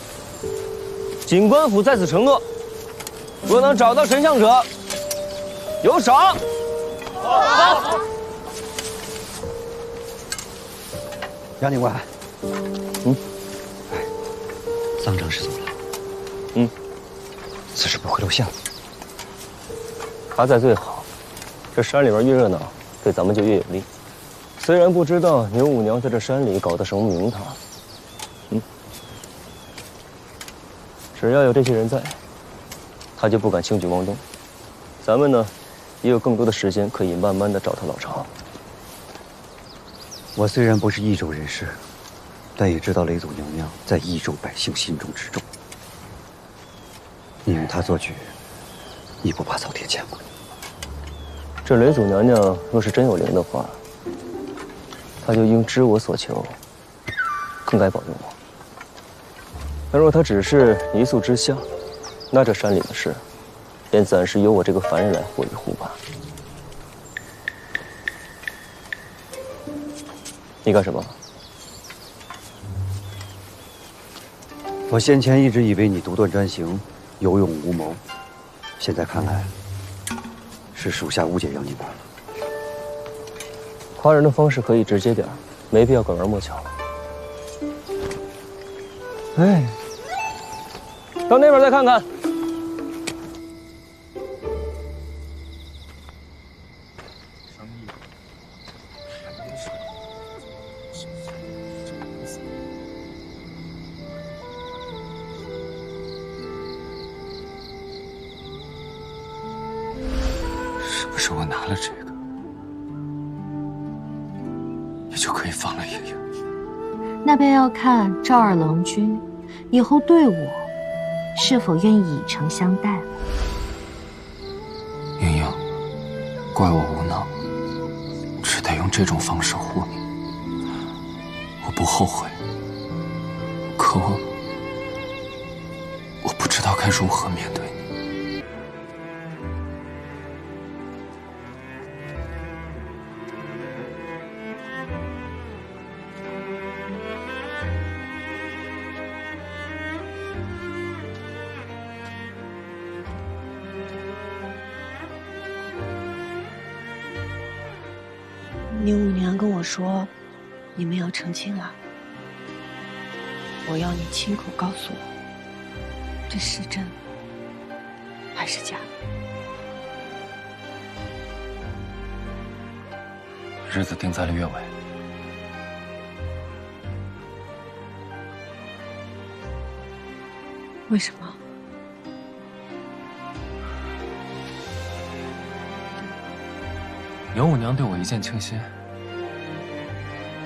警官府在此承诺，若能找到神像者，有赏。好。杨警官，丧仗是怎么了？此事不会露馅。他在最好，这山里边越热闹，对咱们就越有利。虽然不知道牛五娘在这山里搞的什么名堂，只要有这些人在，他就不敢轻举妄动。咱们呢，也有更多的时间可以慢慢的找他老巢。我虽然不是益州人士，但也知道雷祖娘娘在益州百姓心中之重。你用她做局，你不怕遭天谴吗？这雷祖娘娘若是真有灵的话，她就应知我所求，更该保佑我。但若她只是一宿之下，那这山里的事，便暂时由我这个凡人来护一护吧。你干什么？我先前一直以为你独断专行，有勇无谋，现在看来，是属下误解杨警官了。夸人的方式可以直接点，没必要拐弯抹角。哎，到那边再看看。是不是我拿了这个，也就可以放了爷爷？那便要看赵二郎君以后对我是否愿意以诚相待了。莹莹，怪我无能，只得用这种方式护你。我不后悔，可我不知道该如何面对你。宁武娘跟我说，你们要成亲了。我要你亲口告诉我，这是真还是假？日子定在了月尾。为什么？尤五娘对我一见倾心，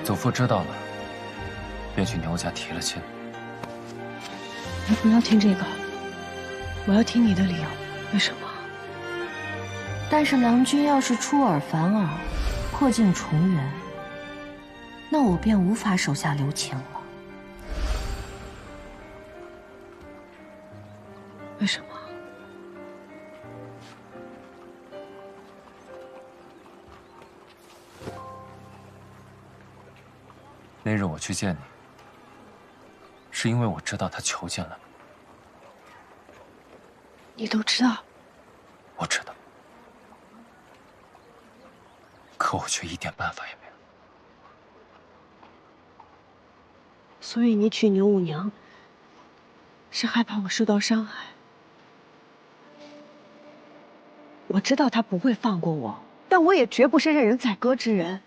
祖父知道了，便去牛家提了亲。我不要听这个，我要听你的理由。为什么？但是郎君要是出尔反尔，破镜重圆，那我便无法手下留情了。为什么？那日我去见你，是因为我知道他囚禁了你。你都知道？我知道，可我却一点办法也没有。所以你娶牛五娘，是害怕我受到伤害。我知道他不会放过我，但我也绝不是任人宰割之人。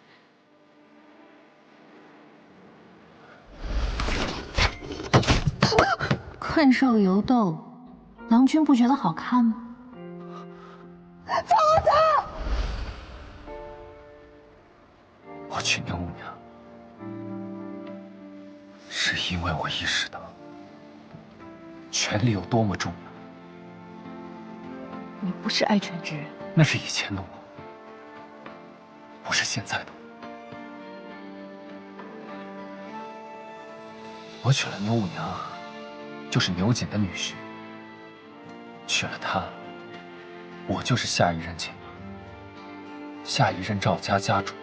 困兽犹斗，郎君不觉得好看吗？放我走！我娶牛五娘，是因为我意识到权力有多么重要。你不是爱权之人，那是以前的我，不是现在的我。我娶了牛五娘，就是牛瑾的女婿。娶了她，我就是下一任亲王，下一任赵家家主。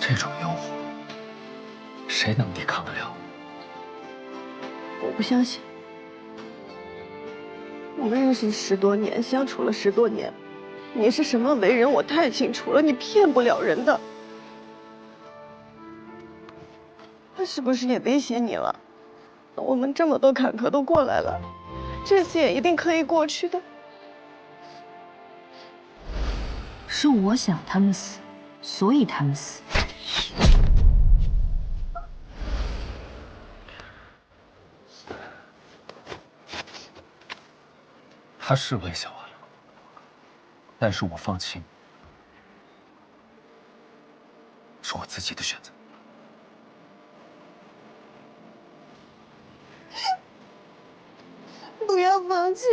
这种诱惑，谁能抵抗得了？我不相信。我们认识10多年，相处了10多年，你是什么为人我太清楚了，你骗不了人的。他是不是也威胁你了？我们这么多坎坷都过来了，这次也一定可以过去的。是我想他们死，所以他们死。他是威胁我了，但是我放弃你，是我自己的选择。不要放弃，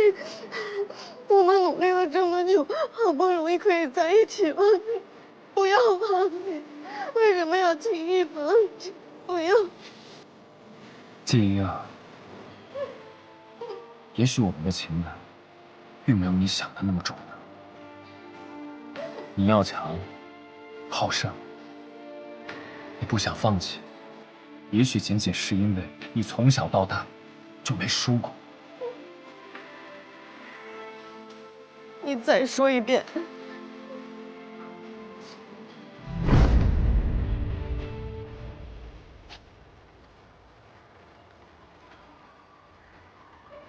我们努力了这么久，好不容易可以在一起了，不要放弃，为什么要轻易放弃？不要。季莹啊，也许我们的情感并没有你想的那么重要。你要强，好胜，你不想放弃，也许仅仅是因为你从小到大就没输过。你再说一遍。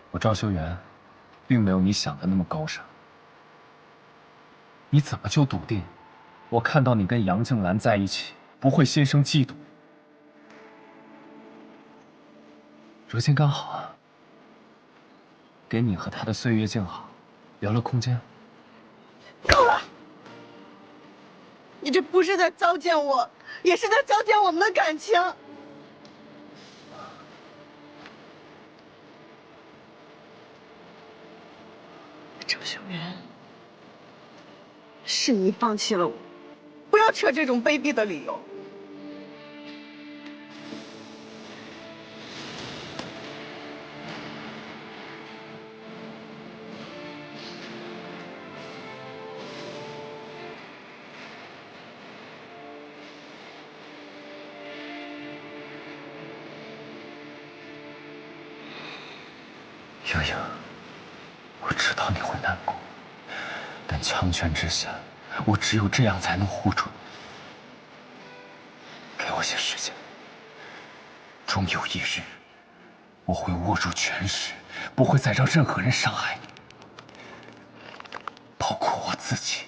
我赵修元，并没有你想的那么高尚。你怎么就笃定，我看到你跟杨静兰在一起，不会心生嫉妒？如今刚好啊，给你和他的岁月静好留了空间。够了！你这不是在糟践我，也是在糟践我们的感情。赵修元，是你放弃了我，不要扯这种卑鄙的理由。莹莹，我知道你会难过，但强权之下，我只有这样才能护住你。给我些时间，终有一日，我会握住权势，不会再让任何人伤害你，包括我自己。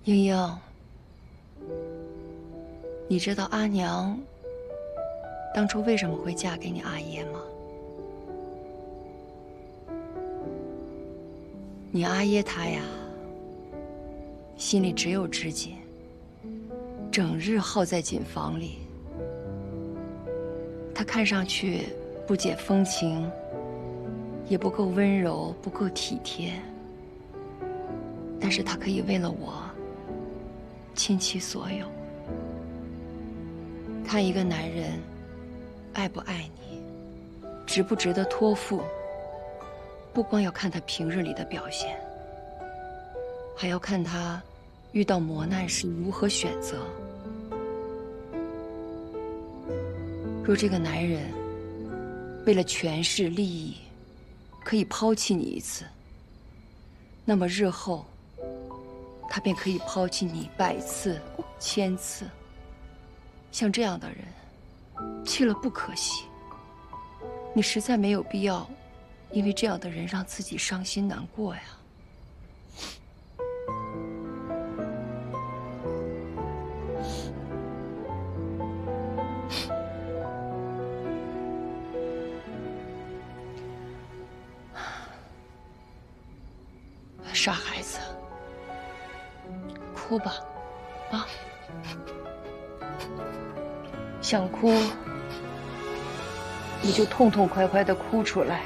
英英，你知道阿娘当初为什么会嫁给你阿爷吗？你阿爷他呀，心里只有知己，整日耗在锦房里。他看上去不解风情，也不够温柔，不够体贴。但是他可以为了我倾其所有。看一个男人爱不爱你，值不值得托付，不光要看他平日里的表现，还要看他遇到磨难时如何选择。若这个男人为了权势利益可以抛弃你一次，那么日后他便可以抛弃你100次、1000次。像这样的人，弃了不可惜。你实在没有必要因为这样的人让自己伤心难过呀。傻孩子，哭吧，啊！想哭，你就痛痛快快地哭出来。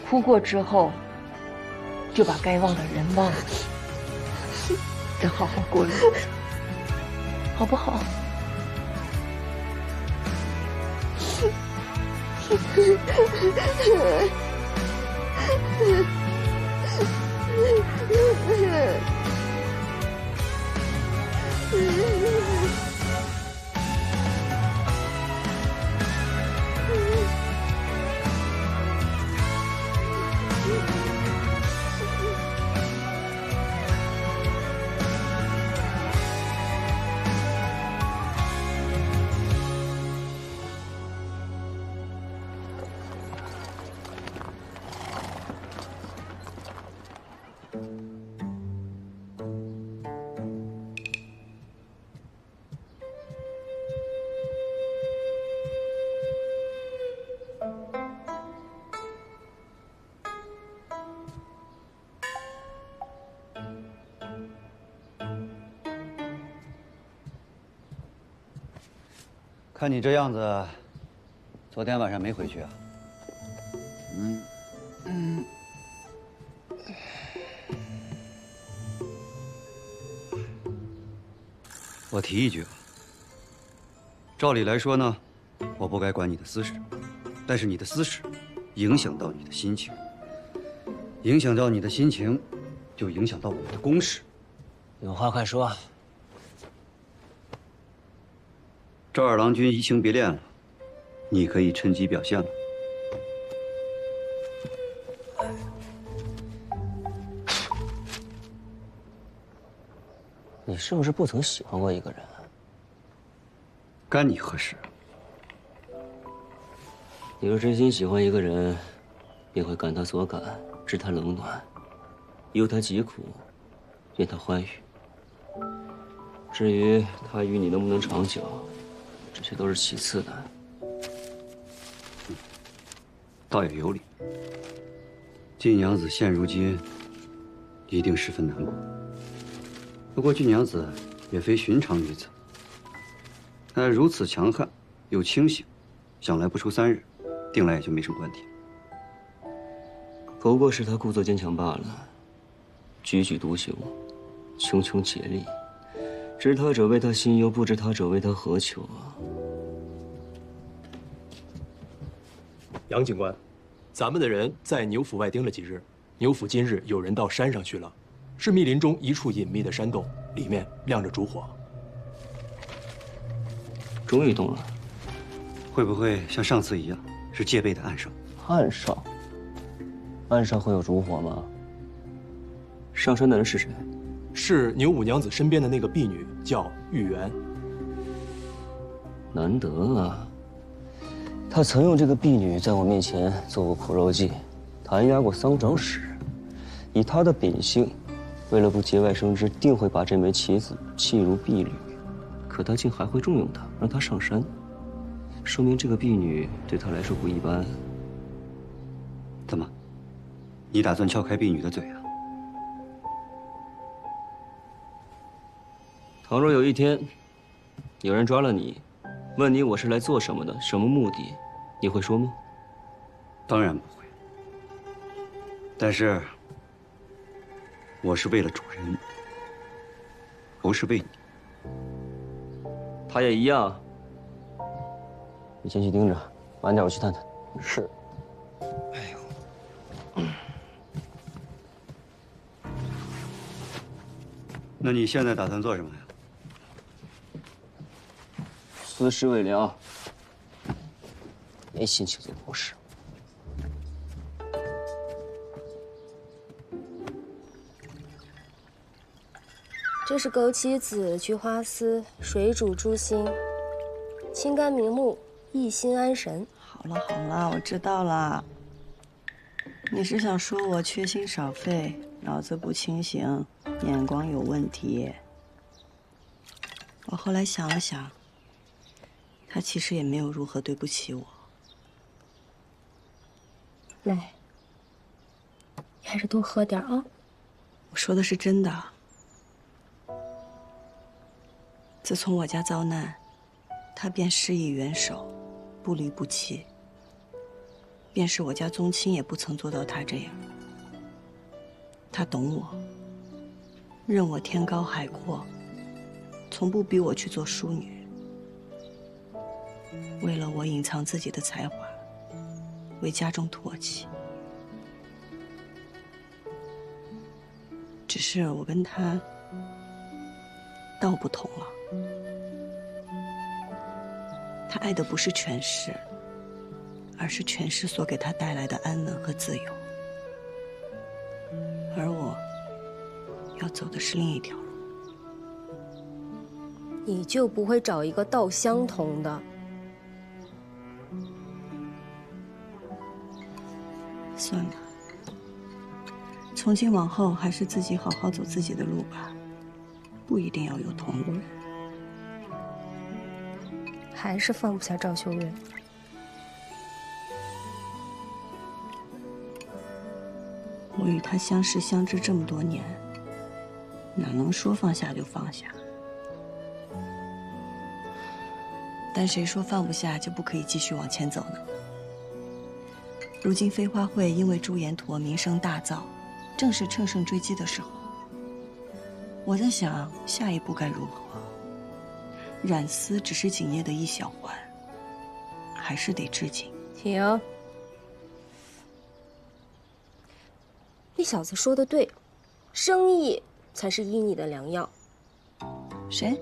哭过之后，就把该忘的人忘了，再好好过日子，好不好？看你这样子，昨天晚上没回去啊？我提一句啊，照理来说呢，我不该管你的私事，但是你的私事影响到你的心情，影响到你的心情，就影响到我们的公事。有话快说。赵二郎君移情别恋了，你可以趁机表现了。你是不是不曾喜欢过一个人？干你何事？你若真心喜欢一个人，便会感他所感，知他冷暖，忧他疾苦，愿他欢愉。至于他与你能不能长久，这些都是其次的。倒也有理。季娘子现如今一定十分难过。不过季娘子也非寻常女子，她如此强悍又清醒，想来不出3日，定来也就没什么问题。不过是他故作坚强罢了，踽踽独行，茕茕孑立。知他者为他心忧，不知他者为他何求啊！杨警官，咱们的人在牛府外盯了几日，牛府今日有人到山上去了，是密林中一处隐秘的山洞，里面亮着烛火。终于动了，会不会像上次一样，是戒备的暗哨？暗哨？暗哨会有烛火吗？上山的人是谁？是牛五娘子身边的那个婢女，叫玉媛。难得啊！他曾用这个婢女在我面前做过苦肉计，弹压过桑长史。以他的秉性，为了不节外生枝，定会把这枚棋子弃入婢女。可他竟还会重用她，让她上山，说明这个婢女对他来说不一般。怎么，你打算撬开婢女的嘴啊？倘若有一天，有人抓了你，问你我是来做什么的，什么目的，你会说吗？当然不会。但是，我是为了主人，不是为你。他也一样。你先去盯着，晚点我去探探。是。那你现在打算做什么呀？私事未了，没心情做公事。这是枸杞子、菊花丝、水煮猪心，清肝明目，益心安神。好了好了，我知道了。你是想说我缺心少肺，脑子不清醒，眼光有问题？我后来想了想，他其实也没有如何对不起我。来，你还是多喝点啊。我说的是真的。自从我家遭难，他便施以援手，不离不弃。便是我家宗亲也不曾做到他这样。他懂我，任我天高海阔，从不逼我去做淑女。为了我隐藏自己的才华，为家中唾弃。只是我跟他道不同了。他爱的不是权势，而是权势所给他带来的安稳和自由。而我要走的是另一条路。你就不会找一个道相同的？算了，从今往后还是自己好好走自己的路吧，不一定要有同路人。还是放不下赵修远。我与他相识相知这么多年，哪能说放下就放下？但谁说放不下就不可以继续往前走呢？如今飞花会因为朱延陀名声大噪，正是乘胜追击的时候。我在想下一步该如何？染丝只是景业的一小环，还是得致敬。停！那小子说的对，生意才是医你的良药。谁？